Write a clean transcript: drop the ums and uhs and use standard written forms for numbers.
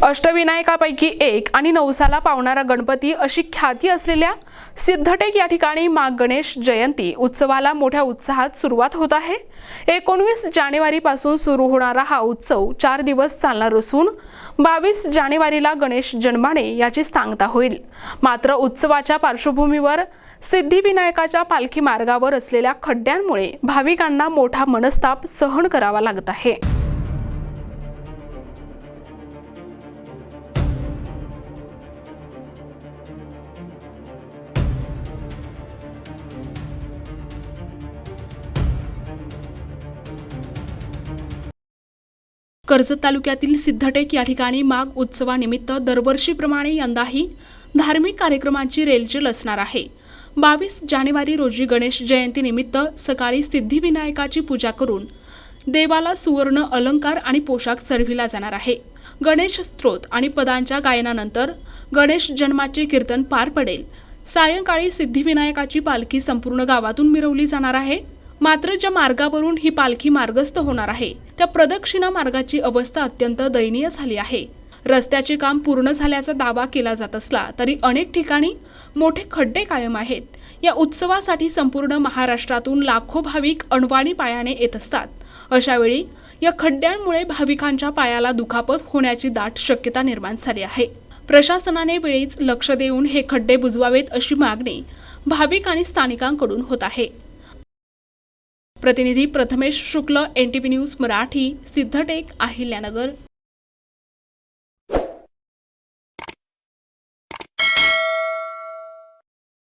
अष्टविनायकापैकी एक आणि नवसाला पावणारा गणपती अशी ख्याती असलेल्या सिद्धटेक या ठिकाणी माघ गणेश जयंती उत्सवाला मोठ्या उत्साहात सुरुवात होत आहे। 19 जानेवारीपासून सुरू होणारा हा उत्सव 4 दिवस चालणार असून 22 जानेवारीला गणेश जन्माने याची सांगता होईल। मात्र उत्सवाच्या पार्श्वभूमीवर सिद्धिविनायकाच्या पालखी मार्गावर असलेल्या खड्ड्यांमुळे भाविकांना मोठा मनस्ताप सहन करावा लागत आहे। कर्जत तालुक्यातील सिद्धटेक या ठिकाणी माघ उत्सवानिमित्त दरवर्षीप्रमाणे यंदाही धार्मिक कार्यक्रमांची रेलचेल असणार आहे। 22 जानेवारी रोजी गणेश जयंतीनिमित्त सकाळी सिद्धिविनायकाची पूजा करून देवाला सुवर्ण अलंकार आणि पोशाख चढविला जाणार आहे। गणेश स्तोत्र आणि पदांच्या गायनानंतर गणेश जन्माचे कीर्तन पार पडेल। सायंकाळी सिद्धिविनायकाची पालखी संपूर्ण गावातून मिरवली जाणार आहे। मात्र ज्या मार्गावरून ही पालखी मार्गस्थ होणार आहे त्या प्रदक्षिणा मार्गाची अवस्था अत्यंत दयनीय झाली आहे। रस्त्याचे काम पूर्ण झाल्याचा दावा केला जात असला तरी अनेक ठिकाणी मोठे खड्डे कायम आहेत। या उत्सवासाठी संपूर्ण महाराष्ट्रातून लाखो भाविक अणवाणी पायाने येत असतात। अशा वेळी या खड्ड्यांमुळे भाविकांच्या पायाला दुखापत होण्याची दाट शक्यता निर्माण झाली आहे। प्रशासनाने वेळीच लक्ष देऊन हे खड्डे बुजवावेत अशी मागणी भाविक आणि स्थानिकांकडून होत आहे। प्रतिनिधी प्रथमेश शुक्ल, NTV न्यूज मराठी, सिद्धटेक, अहिल्यानगर।